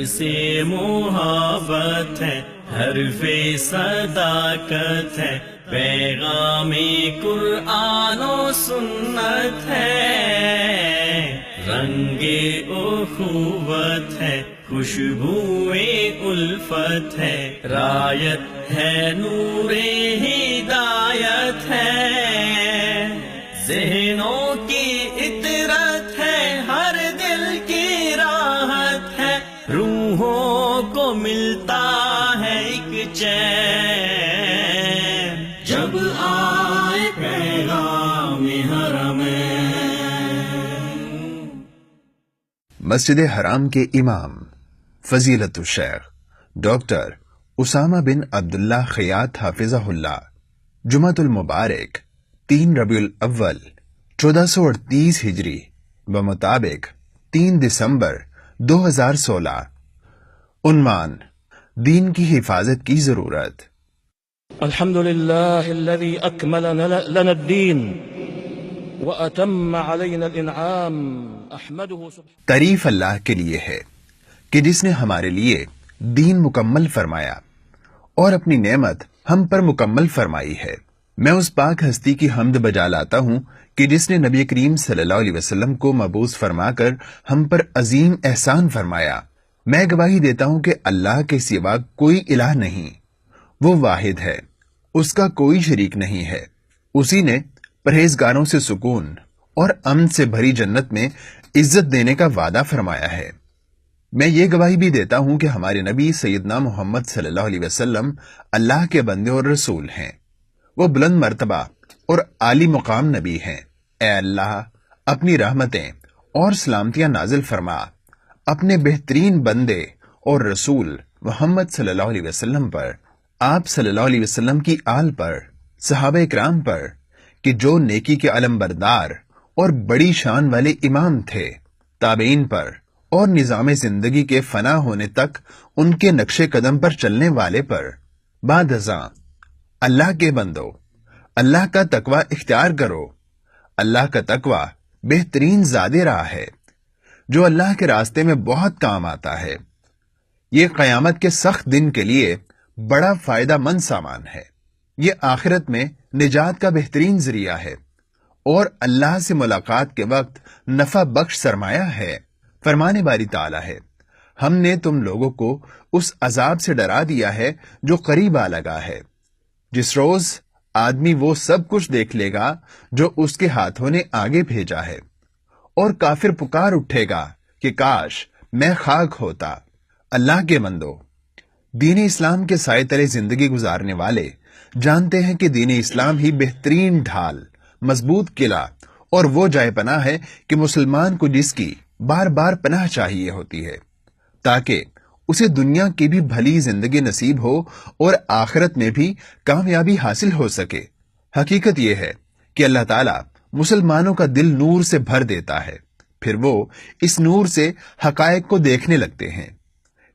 سے محبت ہے، حرف صداقت ہے، پیغام قرآن و سنت ہے، رنگ اخوت ہے، خوشبوئے الفت ہے، رایت ہے، نور ہدایت ہے، ذہنوں کی اطرت ہے، ہر دل کی راحت ہے، روحوں کو ملتا ہے ایک چین جب آئے پیغام حرم۔ مسجد حرام کے امام فضیلت الشیخ ڈاکٹر اسامہ بن عبداللہ خیاط حافظہ اللہ، جمعۃ المبارک 3 ربیع الاول 1438 ہجری بمطابق 3 دسمبر 2016۔ عنوان: دین کی حفاظت کی ضرورت۔ الحمد لله الذي أكمل لنا الدين وأتم علينا الإنعام أحمده سبحانه۔ تعریف اللہ کے لیے ہے کہ جس نے ہمارے لیے دین مکمل فرمایا اور اپنی نعمت ہم پر مکمل فرمائی ہے۔ میں اس پاک ہستی کی حمد بجا لاتا ہوں کہ جس نے نبی کریم صلی اللہ علیہ وسلم کو مبعوث فرما کر ہم پر عظیم احسان فرمایا۔ میں گواہی دیتا ہوں کہ اللہ کے سوا کوئی الہ نہیں، وہ واحد ہے، اس کا کوئی شریک نہیں ہے۔ اسی نے پرہیزگاروں سے سکون اور امن سے بھری جنت میں عزت دینے کا وعدہ فرمایا ہے۔ میں یہ گواہی بھی دیتا ہوں کہ ہمارے نبی سیدنا محمد صلی اللہ علیہ وسلم اللہ کے بندے اور رسول ہیں۔ وہ بلند مرتبہ اور عالی مقام نبی ہیں۔ اے اللہ، اپنی رحمتیں اور سلامتیاں نازل فرما اپنے بہترین بندے اور رسول محمد صلی اللہ علیہ وسلم پر، آپ صلی اللہ علیہ وسلم کی آل پر، صحابہ اکرام پر، کہ جو نیکی کے علم بردار اور بڑی شان والے امام تھے، تابعین پر، اور نظام زندگی کے فنا ہونے تک ان کے نقش قدم پر چلنے والے پر۔ بعد ازاں اللہ کے بندو، اللہ کا تقوی اختیار کرو۔ اللہ کا تقوی بہترین زاد راہ ہے جو اللہ کے راستے میں بہت کام آتا ہے۔ یہ قیامت کے سخت دن کے لیے بڑا فائدہ مند سامان ہے۔ یہ آخرت میں نجات کا بہترین ذریعہ ہے اور اللہ سے ملاقات کے وقت نفع بخش سرمایہ ہے۔ فرمانے باری تعالیٰ ہے، ہم نے تم لوگوں کو اس عذاب سے ڈرا دیا ہے جو قریب آ لگا ہے، جس روز آدمی وہ سب کچھ دیکھ لے گا جو اس کے ہاتھوں نے آگے بھیجا ہے، اور کافر پکار اٹھے گا کہ کاش میں خاک ہوتا۔ اللہ کے بندو، دین اسلام کے سائے تلے زندگی گزارنے والے جانتے ہیں کہ دین اسلام ہی بہترین ڈھال، مضبوط قلعہ اور وہ جائے پناہ ہے کہ مسلمان کو جس کی بار بار پناہ چاہیے ہوتی ہے، تاکہ اسے دنیا کی بھی بھلی زندگی نصیب ہو اور آخرت میں بھی کامیابی حاصل ہو سکے۔ حقیقت یہ ہے کہ اللہ تعالیٰ مسلمانوں کا دل نور سے بھر دیتا ہے، پھر وہ اس نور سے حقائق کو دیکھنے لگتے ہیں،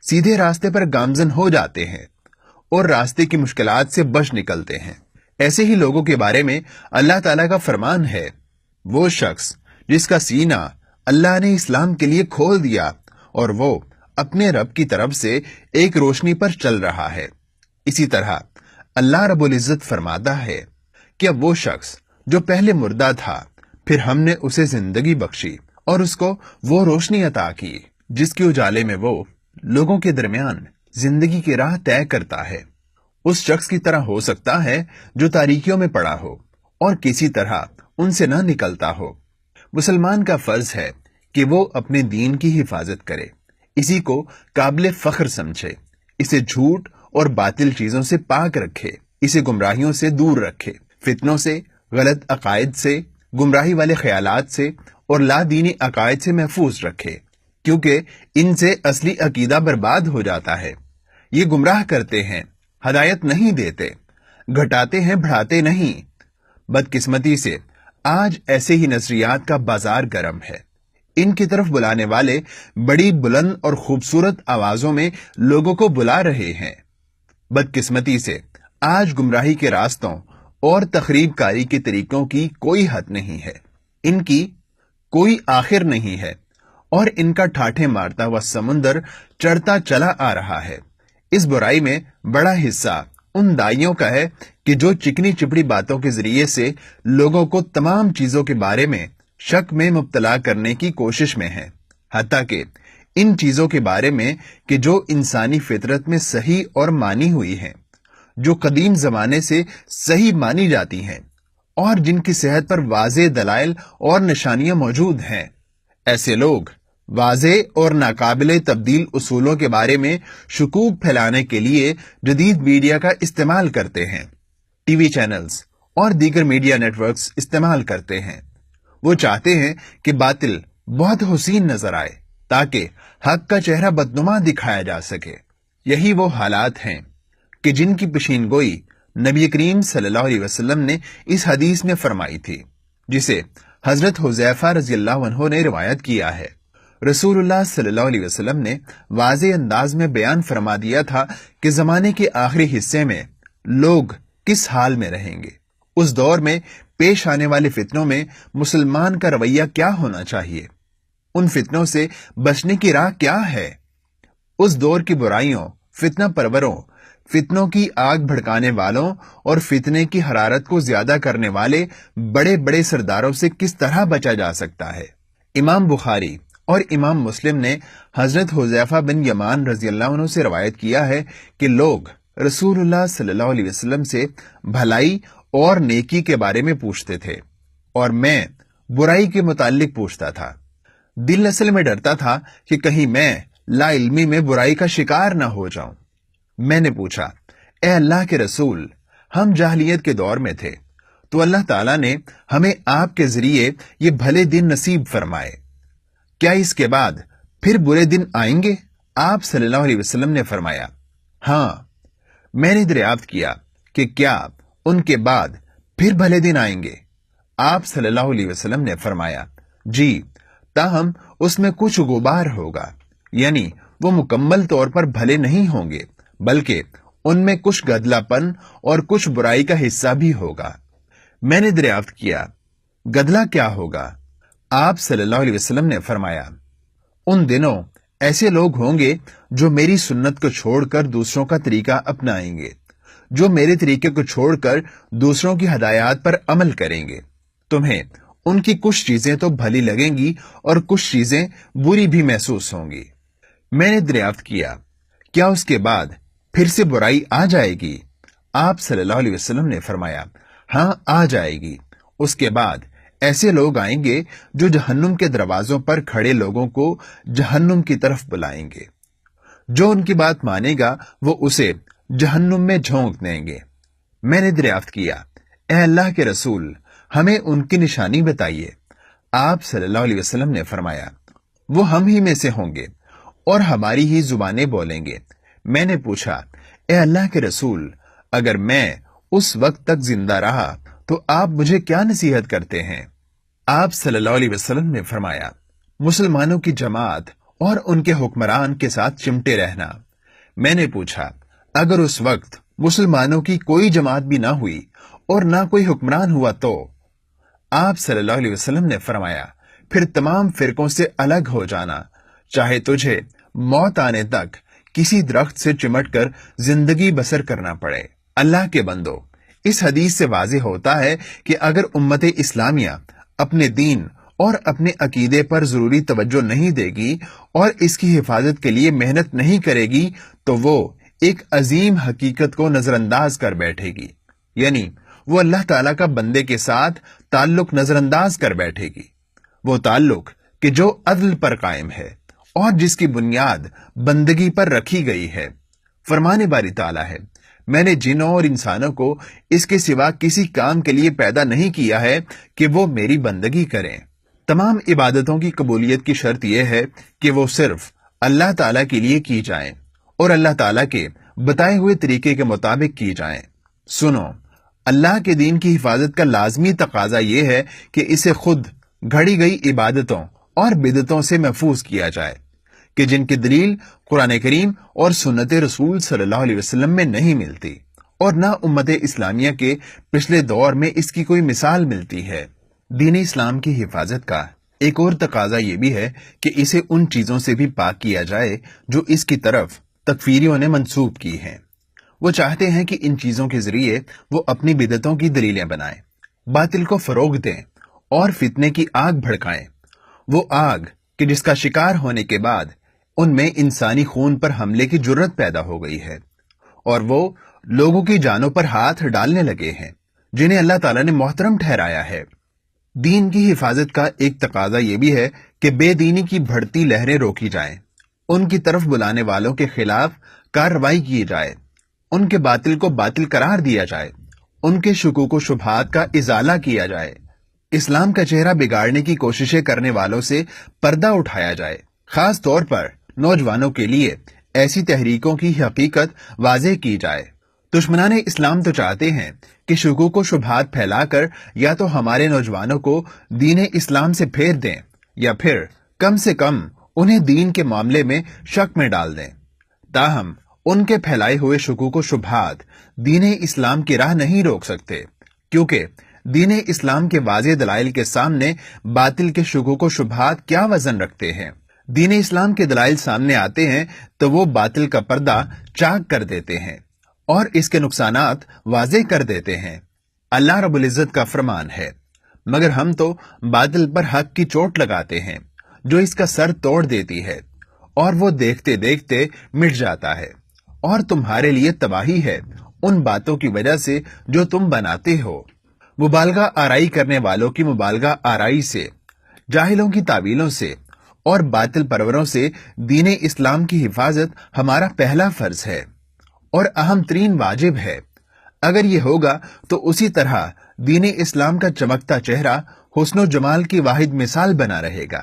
سیدھے راستے پر گامزن ہو جاتے ہیں اور راستے کی مشکلات سے بچ نکلتے ہیں۔ ایسے ہی لوگوں کے بارے میں اللہ تعالیٰ کا فرمان ہے، وہ شخص جس کا سینہ اللہ نے اسلام کے لیے کھول دیا اور وہ اپنے رب کی طرف سے ایک روشنی پر چل رہا ہے۔ اسی طرح اللہ رب العزت فرماتا ہے کہ اب وہ شخص جو پہلے مردہ تھا، پھر ہم نے اسے زندگی بخشی اور اس کو وہ روشنی عطا کی جس کے اجالے میں وہ لوگوں کے درمیان زندگی کی راہ طے کرتا ہے۔ اس شخص کی طرح ہو سکتا ہے جو تاریکیوں میں پڑا ہو اور کسی طرح ان سے نہ نکلتا ہو۔ مسلمان کا فرض ہے کہ وہ اپنے دین کی حفاظت کرے، اسی کو قابل فخر سمجھے، اسے جھوٹ اور باطل چیزوں سے پاک رکھے، اسے گمراہیوں سے دور رکھے، فتنوں سے، غلط عقائد سے، گمراہی والے خیالات سے اور لا دینی عقائد سے محفوظ رکھے، کیونکہ ان سے اصلی عقیدہ برباد ہو جاتا ہے۔ یہ گمراہ کرتے ہیں، ہدایت نہیں دیتے، گھٹاتے ہیں، بڑھاتے نہیں۔ بدقسمتی سے آج ایسے ہی نظریات کا بازار گرم ہے۔ ان کی طرف بلانے والے بڑی بلند اور خوبصورت آوازوں میں لوگوں کو بلا رہے ہیں۔ بدقسمتی سے آج گمراہی کے راستوں اور تخریب کاری کے طریقوں کی کوئی حد نہیں ہے، ان کی کوئی آخر نہیں ہے، اور ان کا ٹھاٹھے مارتا ہوا سمندر چڑھتا چلا آ رہا ہے۔ اس برائی میں بڑا حصہ ان دائیوں کا ہے کہ جو چکنی چپڑی باتوں کے ذریعے سے لوگوں کو تمام چیزوں کے بارے میں شک میں مبتلا کرنے کی کوشش میں ہیں، حتیٰ کہ ان چیزوں کے بارے میں کہ جو انسانی فطرت میں صحیح اور مانی ہوئی ہیں، جو قدیم زمانے سے صحیح مانی جاتی ہیں اور جن کی صحت پر واضح دلائل اور نشانیاں موجود ہیں۔ ایسے لوگ واضح اور ناقابل تبدیل اصولوں کے بارے میں شکوک پھیلانے کے لیے جدید میڈیا کا استعمال کرتے ہیں، ٹی وی چینلز اور دیگر میڈیا نیٹ ورکس استعمال کرتے ہیں۔ وہ چاہتے ہیں کہ باطل بہت حسین نظر آئے تاکہ حق کا چہرہ بدنما دکھایا جا سکے۔ یہی وہ حالات ہیں کہ جن کی پیشین گوئی نبی کریم صلی اللہ علیہ وسلم نے اس حدیث میں فرمائی تھی، جسے حضرت حذیفہ رضی اللہ عنہ نے روایت کیا ہے۔ رسول اللہ صلی اللہ علیہ وسلم نے واضح انداز میں بیان فرما دیا تھا کہ زمانے کے آخری حصے میں لوگ کس حال میں رہیں گے، اس دور میں پیش آنے والے فتنوں میں مسلمان کا رویہ کیا ہونا چاہیے، ان فتنوں سے بچنے کی راہ کیا ہے۔ اس دور کی برائیوں، فتنہ پروروں، فتنوں کی آگ بھڑکانے والوں اور فتنے کی حرارت کو زیادہ کرنے والے بڑے بڑے سرداروں سے کس طرح بچا جا سکتا ہے۔ امام بخاری اور امام مسلم نے حضرت حذیفہ بن یمان رضی اللہ عنہ سے روایت کیا ہے کہ لوگ رسول اللہ صلی اللہ علیہ وسلم سے بھلائی اور نیکی کے بارے میں پوچھتے تھے اور میں برائی کے متعلق پوچھتا تھا۔ دل اصل میں ڈرتا تھا کہ کہیں میں لا علمی میں برائی کا شکار نہ ہو جاؤں۔ میں نے پوچھا، اے اللہ کے رسول، ہم جاہلیت کے دور میں تھے تو اللہ تعالیٰ نے ہمیں آپ کے ذریعے یہ بھلے دن نصیب فرمائے، کیا اس کے بعد پھر برے دن آئیں گے؟ آپ صلی اللہ علیہ وسلم نے فرمایا، ہاں۔ میں نے دریافت کیا کہ کیا ان کے بعد پھر بھلے دن آئیں گے؟ آپ صلی اللہ علیہ وسلم نے فرمایا، جی، تاہم اس میں کچھ غبار ہوگا، یعنی وہ مکمل طور پر بھلے نہیں ہوں گے، بلکہ ان میں کچھ گدلا پن اور کچھ برائی کا حصہ بھی ہوگا۔ میں نے دریافت کیا، گدلا کیا ہوگا؟ آپ صلی اللہ علیہ وسلم نے فرمایا، ان دنوں ایسے لوگ ہوں گے جو میری سنت کو چھوڑ کر دوسروں کا طریقہ اپنائیں گے، جو میرے طریقے کو چھوڑ کر دوسروں کی ہدایات پر عمل کریں گے۔ تمہیں ان کی کچھ چیزیں تو بھلی لگیں گی اور کچھ چیزیں بری بھی محسوس ہوں گی۔ میں نے دریافت کیا، کیا اس کے بعد پھر سے برائی آ جائے گی؟ آپ صلی اللہ علیہ وسلم نے فرمایا، ہاں، آ جائے گی۔ اس کے بعد ایسے لوگ آئیں گے جو جہنم کے دروازوں پر کھڑے لوگوں کو جہنم کی طرف بلائیں گے۔ جو ان کی بات مانے گا وہ اسے جہنم میں جھونک دیں گے۔ میں نے دریافت کیا، اے اللہ کے رسول، ہمیں ان کی نشانی بتائیے۔ آپ صلی اللہ علیہ وسلم نے فرمایا، وہ ہم ہی میں سے ہوں گے اور ہماری ہی زبانیں بولیں گے۔ میں نے پوچھا، اے اللہ کے رسول، اگر میں اس وقت تک زندہ رہا تو آپ مجھے کیا نصیحت کرتے ہیں؟ آپ صلی اللہ علیہ وسلم نے فرمایا، مسلمانوں کی جماعت اور ان کے حکمران کے ساتھ چمٹے رہنا۔ میں نے پوچھا، اگر اس وقت مسلمانوں کی کوئی جماعت بھی نہ ہوئی اور نہ کوئی حکمران ہوا تو؟ آپ صلی اللہ علیہ وسلم نے فرمایا، پھر تمام فرقوں سے الگ ہو جانا، چاہے تجھے موت آنے تک کسی درخت سے چمٹ کر زندگی بسر کرنا پڑے۔ اللہ کے بندو، اس حدیث سے واضح ہوتا ہے کہ اگر امت اسلامیہ اپنے دین اور اپنے عقیدے پر ضروری توجہ نہیں دے گی اور اس کی حفاظت کے لیے محنت نہیں کرے گی تو وہ ایک عظیم حقیقت کو نظر انداز کر بیٹھے گی، یعنی وہ اللہ تعالیٰ کا بندے کے ساتھ تعلق نظر انداز کر بیٹھے گی، وہ تعلق کہ جو عدل پر قائم ہے اور جس کی بنیاد بندگی پر رکھی گئی ہے۔ فرمانے باری تعالیٰ ہے، میں نے جنوں اور انسانوں کو اس کے سوا کسی کام کے لیے پیدا نہیں کیا ہے کہ وہ میری بندگی کریں۔ تمام عبادتوں کی قبولیت کی شرط یہ ہے کہ وہ صرف اللہ تعالیٰ کے لیے کی جائیں اور اللہ تعالیٰ کے بتائے ہوئے طریقے کے مطابق کی جائیں۔ سنو، اللہ کے دین کی حفاظت کا لازمی تقاضا یہ ہے کہ اسے خود گھڑی گئی عبادتوں اور بدعتوں سے محفوظ کیا جائے کہ جن کی دلیل قرآن کریم اور سنت رسول صلی اللہ علیہ وسلم میں نہیں ملتی اور نہ امت اسلامیہ کے پچھلے دور میں اس کی کوئی مثال ملتی ہے۔ دین اسلام کی حفاظت کا ایک اور تقاضا یہ بھی ہے کہ اسے ان چیزوں سے بھی پاک کیا جائے جو اس کی طرف تکفیریوں نے منسوب کی ہیں۔ وہ چاہتے ہیں کہ ان چیزوں کے ذریعے وہ اپنی بدعتوں کی دلیلیں بنائیں، باطل کو فروغ دیں اور فتنے کی آگ بھڑکائیں، وہ آگ کہ جس کا شکار ہونے کے بعد ان میں انسانی خون پر حملے کی جرت پیدا ہو گئی ہے، اور وہ لوگوں کی جانوں پر ہاتھ ڈالنے لگے ہیں جنہیں اللہ تعالیٰ نے محترم ٹھہرایا ہے۔ دین کی حفاظت کا ایک تقاضا یہ بھی ہے کہ بے دینی کی بڑھتی لہریں روکی جائیں، ان کی طرف بلانے والوں کے خلاف کارروائی کی جائے، ان کے باطل کو باطل قرار دیا جائے، ان کے شکوک و شبہات کا ازالہ کیا جائے، اسلام کا چہرہ بگاڑنے کی کوششیں کرنے والوں سے پردہ اٹھایا جائے۔ خاص طور پر نوجوانوں کے لیے ایسی تحریکوں کی حقیقت واضح کی جائے۔ دشمنان اسلام تو چاہتے ہیں کہ شکوک و شبہات پھیلا کر یا تو ہمارے نوجوانوں کو دین اسلام سے پھیر دیں یا پھر کم سے کم انہیں دین کے معاملے میں شک میں ڈال دیں۔ تاہم ان کے پھیلائے ہوئے شکوک و شبہات دین اسلام کی راہ نہیں روک سکتے، کیونکہ دین اسلام کے واضح دلائل کے سامنے باطل کے شکوک و شبہات کیا وزن رکھتے ہیں۔ دین اسلام کے دلائل سامنے آتے ہیں تو وہ باطل کا پردہ چاک کر دیتے ہیں اور اس کے نقصانات واضح کر دیتے ہیں۔ اللہ رب العزت کا فرمان ہے، مگر ہم تو باطل پر حق کی چوٹ لگاتے ہیں جو اس کا سر توڑ دیتی ہے، اور وہ دیکھتے دیکھتے مٹ جاتا ہے، اور تمہارے لیے تباہی ہے ان باتوں کی وجہ سے جو تم بناتے ہو۔ مبالغہ آرائی کرنے والوں کی مبالغہ آرائی سے، جاہلوں کی تعویلوں سے اور باطل پروروں سے دین اسلام کی حفاظت ہمارا پہلا فرض ہے اور اہم ترین واجب ہے۔ اگر یہ ہوگا تو اسی طرح دین اسلام کا چمکتا چہرہ حسن و جمال کی واحد مثال بنا رہے گا،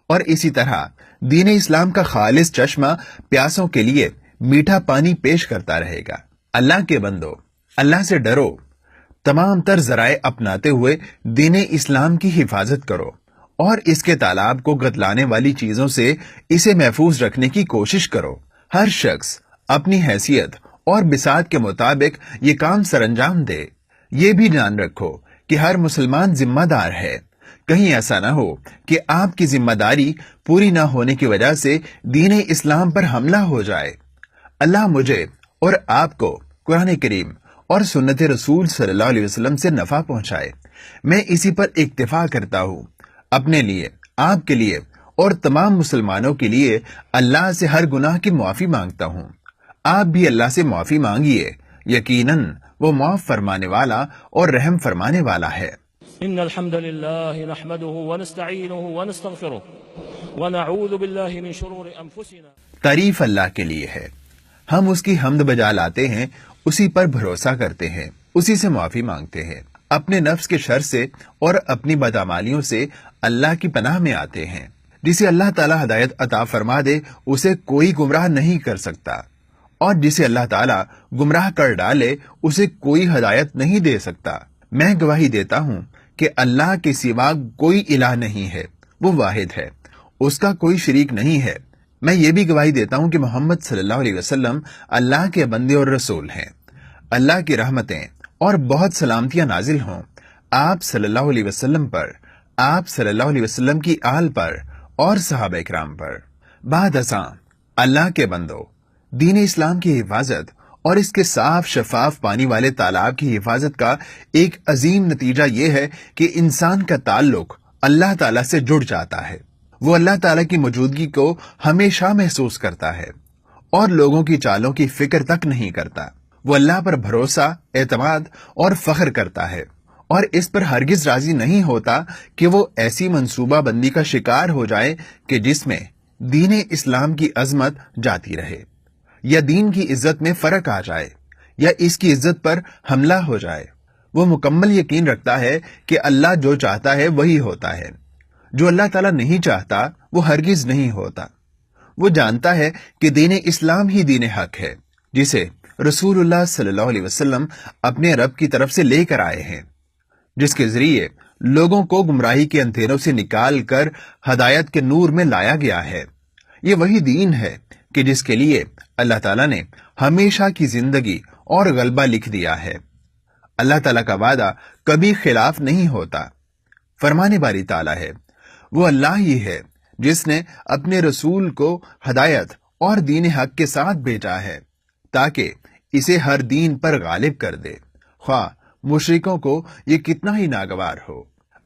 اور اسی طرح دین اسلام کا خالص چشمہ پیاسوں کے لیے میٹھا پانی پیش کرتا رہے گا۔ اللہ کے بندو، اللہ سے ڈرو، تمام تر ذرائع اپناتے ہوئے دین اسلام کی حفاظت کرو اور اس کے تالاب کو گدلانے والی چیزوں سے اسے محفوظ رکھنے کی کوشش کرو۔ ہر شخص اپنی حیثیت اور بساط کے مطابق یہ کام سر انجام دے۔ یہ بھی جان رکھو کہ ہر مسلمان ذمہ دار ہے، کہیں ایسا نہ ہو کہ آپ کی ذمہ داری پوری نہ ہونے کی وجہ سے دین اسلام پر حملہ ہو جائے۔ اللہ مجھے اور آپ کو قرآن کریم اور سنت رسول صلی اللہ علیہ وسلم سے نفع پہنچائے۔ میں اسی پر اکتفا کرتا ہوں۔ اپنے لیے، آپ کے لیے اور تمام مسلمانوں کے لیے اللہ سے ہر گناہ کی معافی مانگتا ہوں۔ آپ بھی اللہ سے معافی مانگیے، یقیناً وہ معاف فرمانے والا اور رحم فرمانے والا ہے۔ إن الحمد لله نحمده ونستعينه ونستغفره ونعوذ بالله من شرور أنفسنا۔ تعریف اللہ کے لیے ہے، ہم اس کی حمد بجا لاتے ہیں، اسی پر بھروسہ کرتے ہیں، اسی سے معافی مانگتے ہیں، اپنے نفس کے شر سے اور اپنی بدعمالیوں سے اللہ کی پناہ میں آتے ہیں۔ جسے اللہ تعالیٰ ہدایت عطا فرما دے اسے کوئی گمراہ نہیں کر سکتا، اور جسے اللہ تعالیٰ گمراہ کر ڈالے اسے کوئی ہدایت نہیں دے سکتا۔ میں گواہی دیتا ہوں کہ اللہ کے سوا کوئی الہ نہیں ہے، وہ واحد ہے، اس کا کوئی شریک نہیں ہے۔ میں یہ بھی گواہی دیتا ہوں کہ محمد صلی اللہ علیہ وسلم اللہ کے بندے اور رسول ہیں۔ اللہ کی رحمتیں اور بہت سلامتیاں نازل ہوں آپ صلی اللہ علیہ وسلم پر، آپ صلی اللہ علیہ وسلم کی آل پر اور صحابہ اکرام پر۔ بعد ازاں اللہ کے بندو، دین اسلام کی حفاظت اور اس کے صاف شفاف پانی والے تالاب کی حفاظت کا ایک عظیم نتیجہ یہ ہے کہ انسان کا تعلق اللہ تعالیٰ سے جڑ جاتا ہے۔ وہ اللہ تعالیٰ کی موجودگی کو ہمیشہ محسوس کرتا ہے اور لوگوں کی چالوں کی فکر تک نہیں کرتا۔ وہ اللہ پر بھروسہ، اعتماد اور فخر کرتا ہے، اور اس پر ہرگز راضی نہیں ہوتا کہ وہ ایسی منصوبہ بندی کا شکار ہو جائے کہ جس میں دین اسلام کی عظمت جاتی رہے، یا دین کی عزت میں فرق آ جائے، یا اس کی عزت پر حملہ ہو جائے۔ وہ مکمل یقین رکھتا ہے کہ اللہ جو چاہتا ہے وہی ہوتا ہے، جو اللہ تعالیٰ نہیں چاہتا وہ ہرگز نہیں ہوتا۔ وہ جانتا ہے کہ دین اسلام ہی دین حق ہے، جسے رسول اللہ صلی اللہ علیہ وسلم اپنے رب کی طرف سے لے کر آئے ہیں، جس کے ذریعے لوگوں کو گمراہی کے اندھیروں سے نکال کر ہدایت کے نور میں لایا گیا ہے۔ یہ وہی دین ہے کہ جس کے لیے اللہ تعالیٰ نے ہمیشہ کی زندگی اور غلبہ لکھ دیا ہے۔ اللہ تعالیٰ کا وعدہ کبھی خلاف نہیں ہوتا۔ فرمانے باری تعالیٰ ہے، وہ اللہ ہی ہے جس نے اپنے رسول کو ہدایت اور دین حق کے ساتھ بھیجا ہے تاکہ اسے ہر دین پر غالب کر دے، خواہ مشرکوں کو یہ کتنا ہی ناگوار ہو۔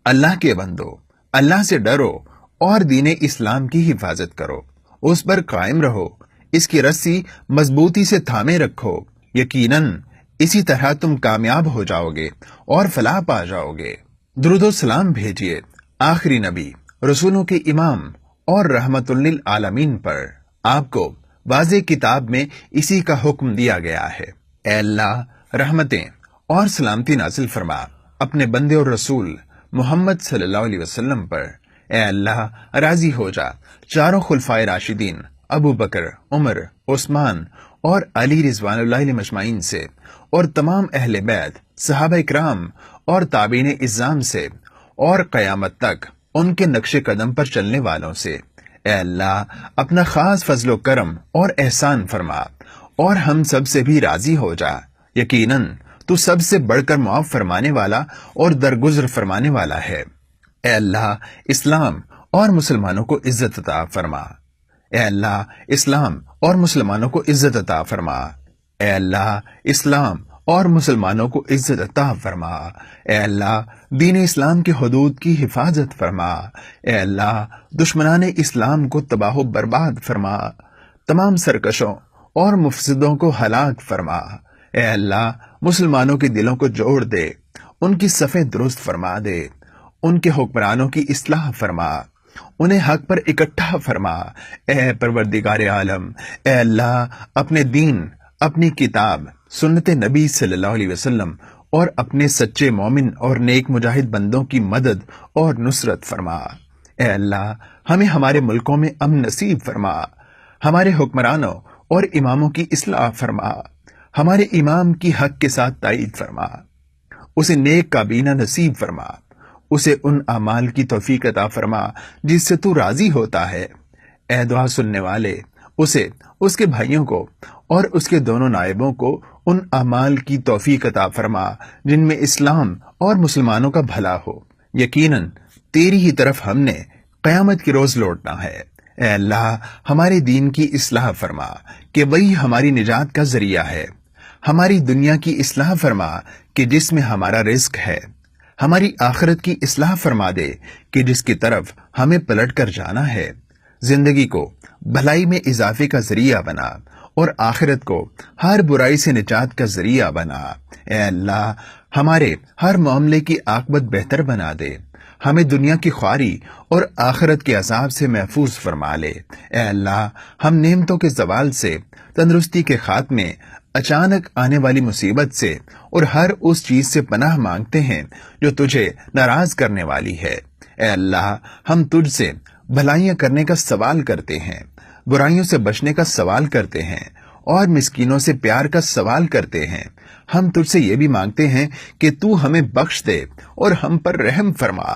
اللہ کے بندو، اللہ سے ڈرو اور دین اسلام کی حفاظت کرو، اس پر قائم رہو، اس کی رسی مضبوطی سے تھامے رکھو، یقیناً اسی طرح تم کامیاب ہو جاؤ گے اور فلاح پا جاؤ گے۔ درود و سلام بھیجیے آخری نبی، رسولوں کے امام اور رحمت للعالمین پر۔ آپ کو واضح کتاب میں اسی کا حکم دیا گیا ہے۔ اے اللہ، رحمتیں اور سلامتی نازل فرما اپنے بندے اور رسول محمد صلی اللہ علیہ وسلم پر۔ اے اللہ، راضی ہو جا چاروں خلفائے راشدین ابو بکر، عمر، عثمان اور علی رضوان اللہ علیہ مجمعین سے، اور تمام اہل بیت، صحابہ اکرام اور تابعین اعظام سے، اور قیامت تک ان کے نقش قدم پر چلنے والوں سے۔ اے اللہ، اپنا خاص فضل و کرم اور احسان فرما اور ہم سب سے بھی راضی ہو جا، یقیناً تو سب سے بڑھ کر معاف فرمانے والا اور درگزر فرمانے والا ہے۔ اے اللہ، اسلام اور مسلمانوں کو عزت عطا فرما۔ اے اللہ، اسلام اور مسلمانوں کو عزت عطا فرما۔ اے اللہ، اسلام اور مسلمانوں کو عزت عطا فرما۔ اے اللہ، دین اسلام کی حدود کی حفاظت فرما۔ اے اللہ، دشمنان اسلام کو تباہ و برباد فرما، تمام سرکشوں اور مفسدوں کو ہلاک فرما۔ اے اللہ، مسلمانوں کے دلوں کو جوڑ دے، ان کی صفیں درست فرما دے، ان کے حکمرانوں کی اصلاح فرما، انہیں حق پر اکٹھا فرما۔ اے پروردگار عالم، اے اللہ، اپنے دین، اپنی کتاب، سنت نبی صلی اللہ علیہ وسلم اور اپنے سچے مومن اور نیک مجاہد بندوں کی مدد اور نصرت فرما۔ اے اللہ، ہمیں ہمارے ملکوں میں امن نصیب فرما، ہمارے حکمرانوں اور اماموں کی اصلاح فرما، ہمارے امام کی حق کے ساتھ تائید فرما، اسے نیک کابینہ نصیب فرما، اسے ان اعمال کی توفیق عطا فرما جس سے تو راضی ہوتا ہے۔ اے دعا سننے والے، اسے، اس کے بھائیوں کو اور اس کے دونوں نائبوں کو ان اعمال کی توفیق عطا فرما جن میں اسلام اور مسلمانوں کا بھلا ہو۔ یقیناً تیری ہی طرف ہم نے قیامت کے روز لوٹنا ہے۔ اے اللہ، ہمارے دین کی اصلاح فرما کہ وہی ہماری نجات کا ذریعہ ہے، ہماری دنیا کی اصلاح فرما کہ جس میں ہمارا رزق ہے، ہماری آخرت کی اصلاح فرما دے کہ جس کی طرف ہمیں پلٹ کر جانا ہے، زندگی کو بھلائی میں اضافے کا ذریعہ بنا اور آخرت کو ہر برائی سے نجات کا ذریعہ بنا۔ اے اللہ، ہمارے ہر معاملے کی عاقبت بہتر بنا دے، ہمیں دنیا کی خواری اور آخرت کے عذاب سے محفوظ فرما لے۔ اے اللہ، ہم نعمتوں کے زوال سے، تندرستی کے خاتمے، اچانک آنے والی مصیبت سے اور ہر اس چیز سے پناہ مانگتے ہیں جو تجھے ناراض کرنے والی ہے۔ اے اللہ، ہم تجھ سے بھلائیاں کرنے کا سوال کرتے ہیں، برائیوں سے بچنے کا سوال کرتے ہیں اور مسکینوں سے پیار کا سوال کرتے ہیں۔ ہم تجھ سے یہ بھی مانگتے ہیں کہ تو ہمیں بخش دے اور ہم پر رحم فرما۔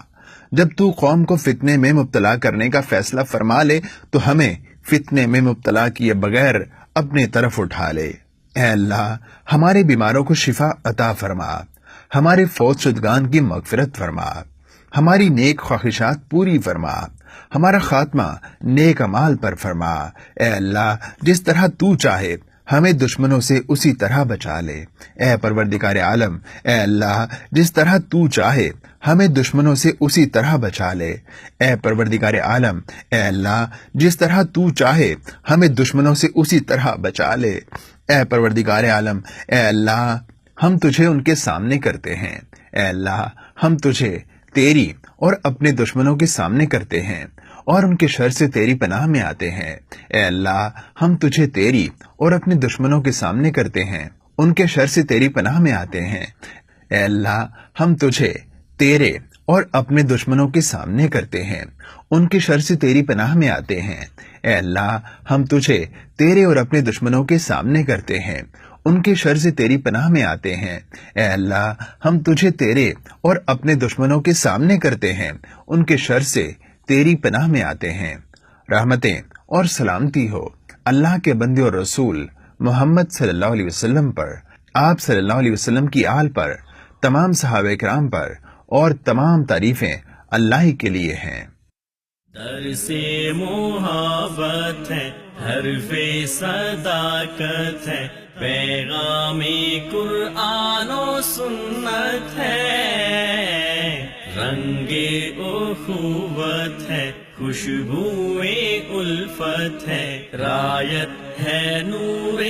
جب تو قوم کو فتنے میں مبتلا کرنے کا فیصلہ فرما لے تو ہمیں فتنے میں مبتلا کیے بغیر اپنے طرف اٹھا لے۔ اے اللہ، ہمارے بیماروں کو شفا عطا فرما، ہمارے فوت شدگان کی مغفرت فرما، ہماری نیک خواہشات پوری فرما، ہمارا خاتمہ نیک اعمال پر فرما۔ اے اللہ، جس طرح تو چاہے ہمیں دشمنوں سے اسی طرح بچا لے۔ اے پروردگار عالم، اے اللہ، جس طرح تو چاہے ہمیں دشمنوں سے اسی طرح بچا لے۔ اے پروردگار عالم، اے اللہ، جس طرح تو چاہے ہمیں دشمنوں سے اسی طرح بچا لے۔ اے پروردگار عالم، اے اللہ، ہم تجھے ان کے سامنے کرتے ہیں۔ اے اللہ، ہم تجھے تیری اور اپنے دشمنوں کے سامنے کرتے ہیں اور ان کے شر سے تیری پناہ میں آتے ہیں۔ اے اللہ، ہم تجھے تیری اور اپنے دشمنوں کے سامنے کرتے ہیں، ان کے شر سے تیری پناہ میں آتے ہیں۔ اے اللہ، ہم تجھے تیرے اور اپنے دشمنوں کے سامنے کرتے ہیں، ان کے شر سے تیری پناہ میں آتے ہیں۔ اے اللہ، ہم تجھے تیرے اور اپنے دشمنوں کے سامنے کرتے ہیں، ان کے شر سے تیری پناہ میں آتے ہیں۔ اے اللہ، ہم تجھے تیرے اور اپنے دشمنوں کے سامنے کرتے ہیں، ان کے شر سے تیری پناہ میں آتے ہیں۔ رحمتیں اور سلامتی ہو اللہ کے بندے اور رسول محمد صلی اللہ علیہ وسلم پر، آپ صلی اللہ علیہ وسلم کی آل پر، تمام صحابہ کرام پر، اور تمام تعریفیں اللہ ہی کے لیے ہیں۔ درس محبت ہے، حرف صداقت ہے، پیغام قرآن و سنت ہے، رنگ اخوت ہے، خوشبو الفت ہے، رایت ہے، نور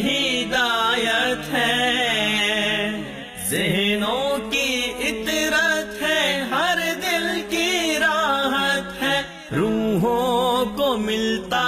ہدایت ہے، ذہنوں کی اطرت ہے، ہر دل کی راحت ہے، روحوں کو ملتا